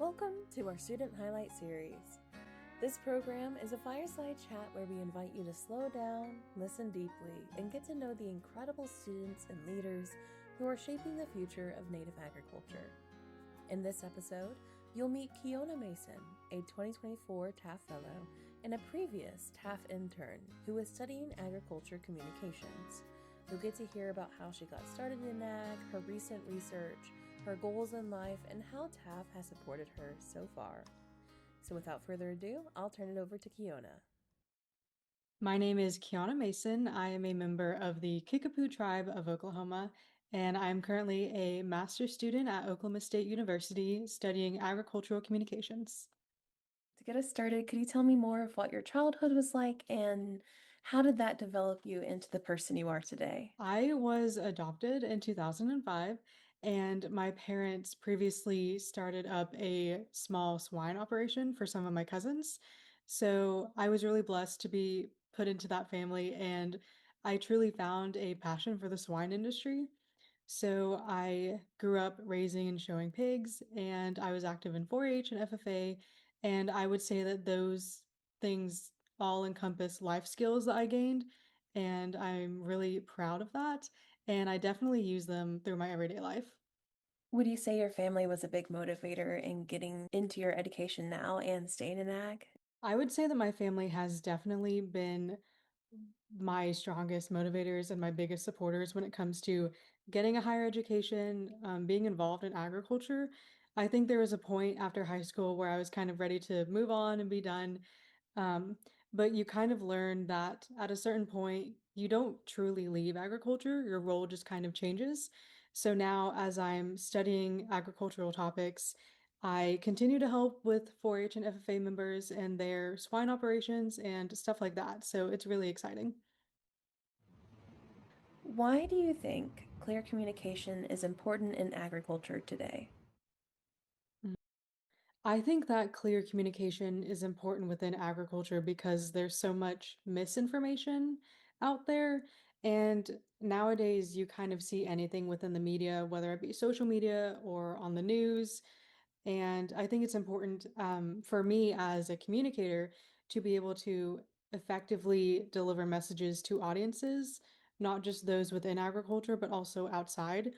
Welcome to our Student Highlight Series. This program is a fireside chat where we invite you to slow down, listen deeply, and get to know the incredible students and leaders who are shaping the future of Native agriculture. In this episode, you'll meet Keona Mason, a 2024 TAF Fellow and a previous TAF intern who is studying agriculture communications. You'll get to hear about how she got started in ag, her recent research, her goals in life, and how TAF has supported her so far. So without further ado, I'll turn it over to Keona. My name is Keona Mason. I am a member of the Kickapoo tribe of Oklahoma, and I'm currently a master's student at Oklahoma State University studying agricultural communications. To get us started, could you tell me more of what your childhood was like and how did that develop you into the person you are today? I was adopted in 2005, and my parents previously started up a small swine operation for some of my cousins. So I was really blessed to be put into that family, and I truly found a passion for the swine industry. So I grew up raising and showing pigs, and I was active in 4-H and FFA, and I would say that those things all encompass life skills that I gained, and I'm really proud of that, and I definitely use them through my everyday life. Would you say your family was a big motivator in getting into your education now and staying in ag? I would say that my family has definitely been my strongest motivators and my biggest supporters when it comes to getting a higher education, being involved in agriculture. I think there was a point after high school where I was kind of ready to move on and be done. Um, but you kind of learn that at a certain point, you don't truly leave agriculture, your role just kind of changes. So now, as I'm studying agricultural topics, I continue to help with 4-H and FFA members and their swine operations and stuff like that. So it's really exciting. Why do you think clear communication is important in agriculture today? I think that clear communication is important within agriculture because there's so much misinformation out there. And nowadays, you kind of see anything within the media, whether it be social media or on the news. And I think it's important for me as a communicator to be able to effectively deliver messages to audiences, not just those within agriculture, but also outside.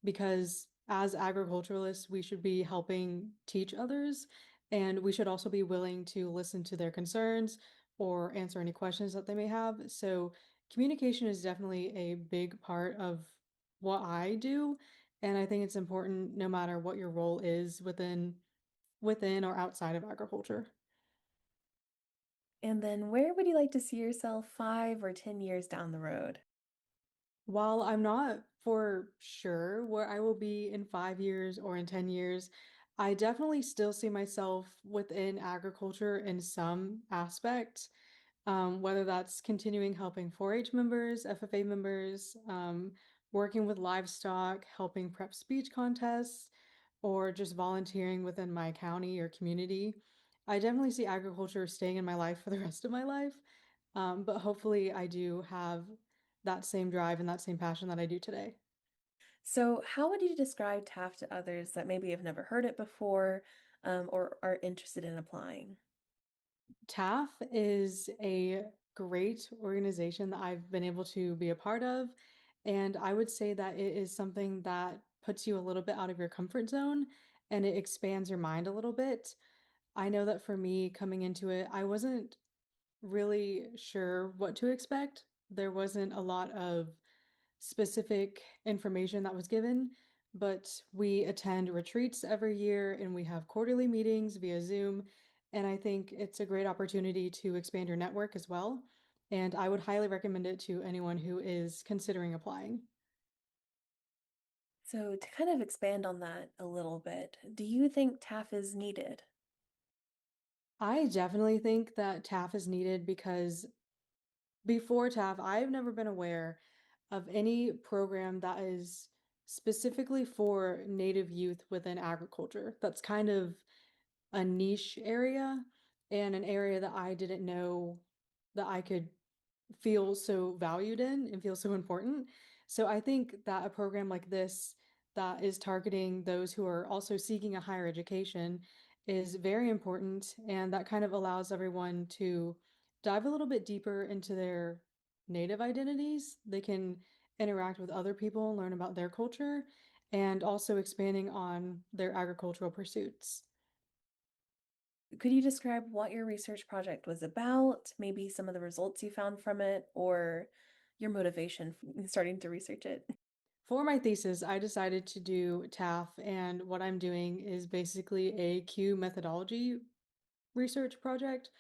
Because as agriculturalists, we should be helping teach others, and we should also be willing to listen to their concerns or answer any questions that they may have. So, communication is definitely a big part of what I do, and I think it's important no matter what your role is within or outside of agriculture. And then where would you like to see yourself 5 or 10 years down the road? While I'm not for sure where I will be in 5 years or in 10 years, I definitely still see myself within agriculture in some aspect, whether that's continuing helping 4-H members, FFA members, working with livestock, helping prep speech contests, or just volunteering within my county or community. I definitely see agriculture staying in my life for the rest of my life. But hopefully, I do have that same drive and that same passion that I do today. So, how would you describe TAF to others that maybe have never heard it before or are interested in applying? TAF is a great organization that I've been able to be a part of. And I would say that it is something that puts you a little bit out of your comfort zone and it expands your mind a little bit. I know that for me coming into it, I wasn't really sure what to expect. There wasn't a lot of specific information that was given, but we attend retreats every year and we have quarterly meetings via Zoom. And I think it's a great opportunity to expand your network as well. And I would highly recommend it to anyone who is considering applying. So, to kind of expand on that a little bit, do you think TAF is needed? I definitely think that TAF is needed because before TAF, I've never been aware of any program that is specifically for Native youth within agriculture. That's kind of a niche area and an area that I didn't know that I could feel so valued in and feel so important. So I think that a program like this that is targeting those who are also seeking a higher education is very important, and that kind of allows everyone to dive a little bit deeper into their native identities. They can interact with other people, learn about their culture, and also expanding on their agricultural pursuits. Could you describe what your research project was about, maybe some of the results you found from it, or your motivation in starting to research it? For my thesis, I decided to do TAF, and what I'm doing is basically a Q methodology research project,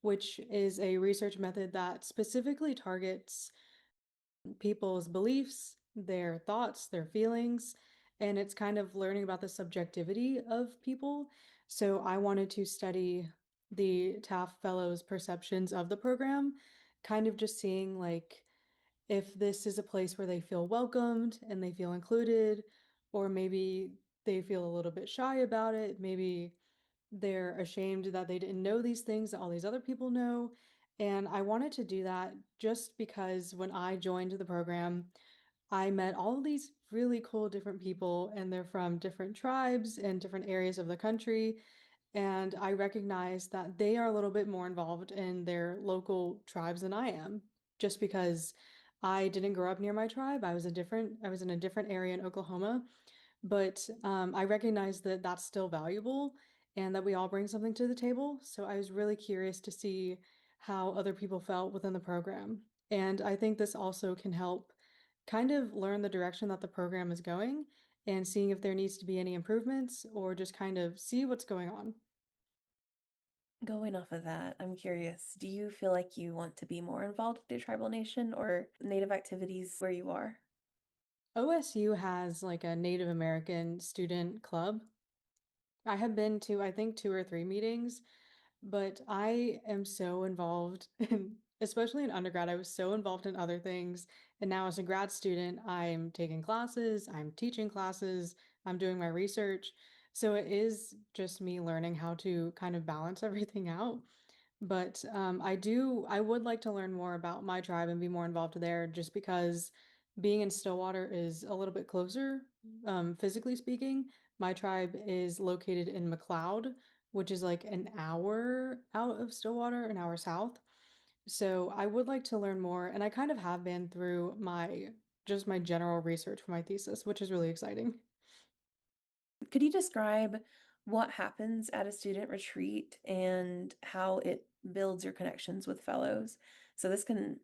which is a research method that specifically targets people's beliefs, their thoughts, their feelings, and it's kind of learning about the subjectivity of people. So I wanted to study the TAF fellows' perceptions of the program, kind of just seeing like if this is a place where they feel welcomed and they feel included, or maybe they feel a little bit shy about it. Maybe they're ashamed that they didn't know these things that all these other people know. And I wanted to do that just because when I joined the program, I met all of these really cool different people, and they're from different tribes and different areas of the country. And I recognized that they are a little bit more involved in their local tribes than I am, just because I didn't grow up near my tribe. I was in a different area in Oklahoma, but I recognize that that's still valuable and that we all bring something to the table. So I was really curious to see how other people felt within the program. And I think this also can help kind of learn the direction that the program is going and seeing if there needs to be any improvements or just kind of see what's going on. Going off of that, I'm curious, do you feel like you want to be more involved with your tribal nation or Native activities where you are? OSU has like a Native American student club. I have been to, I think, two or three meetings, but I am so involved in, especially in undergrad, I was so involved in other things. And now as a grad student, I'm taking classes, I'm teaching classes, I'm doing my research. So it is just me learning how to kind of balance everything out. But I would like to learn more about my tribe and be more involved there just because being in Stillwater is a little bit closer, physically speaking. My tribe is located in McLeod, which is like an hour out of Stillwater, an hour south. So I would like to learn more, and I kind of have been through my general research for my thesis, which is really exciting. Could you describe what happens at a student retreat and how it builds your connections with fellows? So this can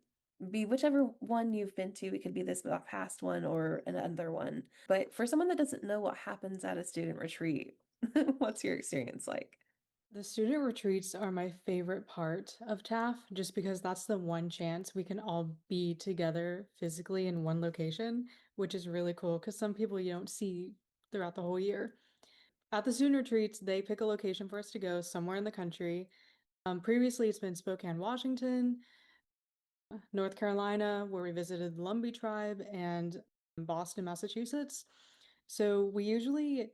be whichever one you've been to. It could be this past one or another one. But for someone that doesn't know what happens at a student retreat, what's your experience like? The student retreats are my favorite part of TAF just because that's the one chance we can all be together physically in one location, which is really cool because some people you don't see throughout the whole year. At the student retreats, they pick a location for us to go somewhere in the country. Previously, it's been Spokane, Washington, North Carolina, where we visited the Lumbee tribe, and Boston, Massachusetts. So we usually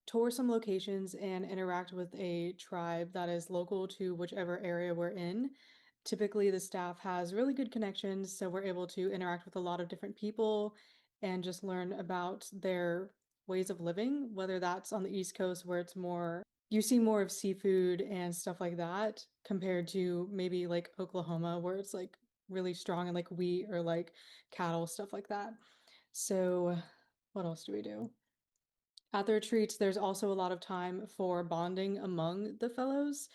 tour some locations and interact with a tribe that is local to whichever area we're in. Typically, the staff has really good connections, so we're able to interact with a lot of different people and just learn about their ways of living, whether that's on the East Coast where it's more, you see more of seafood and stuff like that, compared to maybe like Oklahoma where it's like really strong in like wheat or like cattle, stuff like that. So, what else do we do? At the retreats, there's also a lot of time for bonding among the fellows.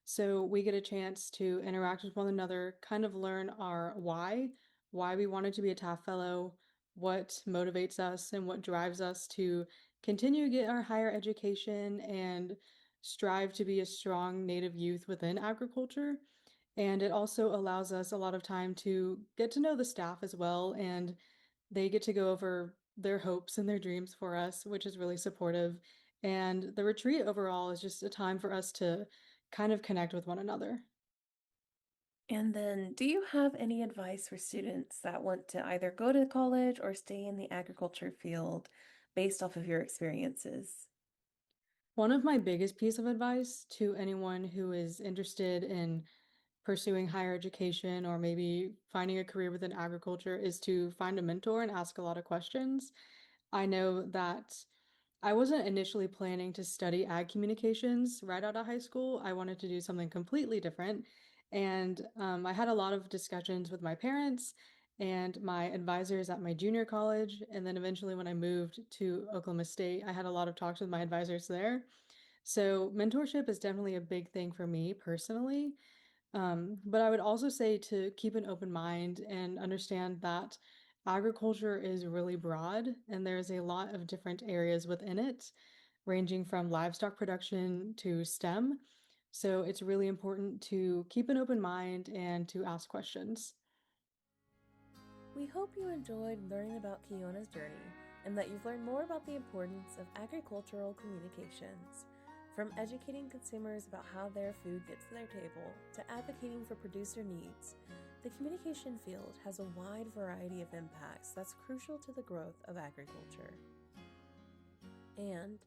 So we get a chance to interact with one another, kind of learn our why we wanted to be a TAF fellow, what motivates us, and what drives us to continue to get our higher education and strive to be a strong Native youth within agriculture. And it also allows us a lot of time to get to know the staff as well, and they get to go over their hopes and their dreams for us, which is really supportive. And the retreat overall is just a time for us to kind of connect with one another. And then, do you have any advice for students that want to either go to college or stay in the agriculture field based off of your experiences? One of my biggest piece of advice to anyone who is interested in pursuing higher education or maybe finding a career within agriculture is to find a mentor and ask a lot of questions. I know that I wasn't initially planning to study ag communications right out of high school. I wanted to do something completely different. And I had a lot of discussions with my parents and my advisors at my junior college. And then eventually, when I moved to Oklahoma State, I had a lot of talks with my advisors there. So, mentorship is definitely a big thing for me personally. But I would also say to keep an open mind and understand that agriculture is really broad and there's a lot of different areas within it, ranging from livestock production to STEM. So it's really important to keep an open mind and to ask questions. We hope you enjoyed learning about Keona's journey and that you've learned more about the importance of agricultural communications. From educating consumers about how their food gets to their table to advocating for producer needs, the communication field has a wide variety of impacts that's crucial to the growth of agriculture. And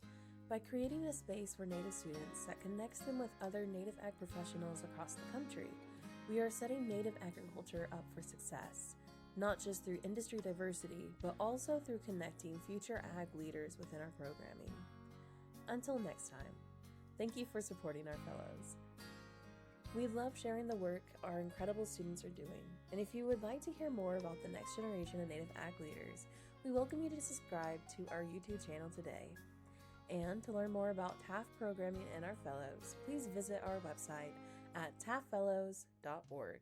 by creating a space for Native students that connects them with other Native ag professionals across the country, we are setting Native agriculture up for success, not just through industry diversity, but also through connecting future ag leaders within our programming. Until next time, thank you for supporting our fellows. We love sharing the work our incredible students are doing, and if you would like to hear more about the next generation of Native ag leaders, we welcome you to subscribe to our YouTube channel today. And to learn more about TAF programming and our fellows, please visit our website at taffellows.org.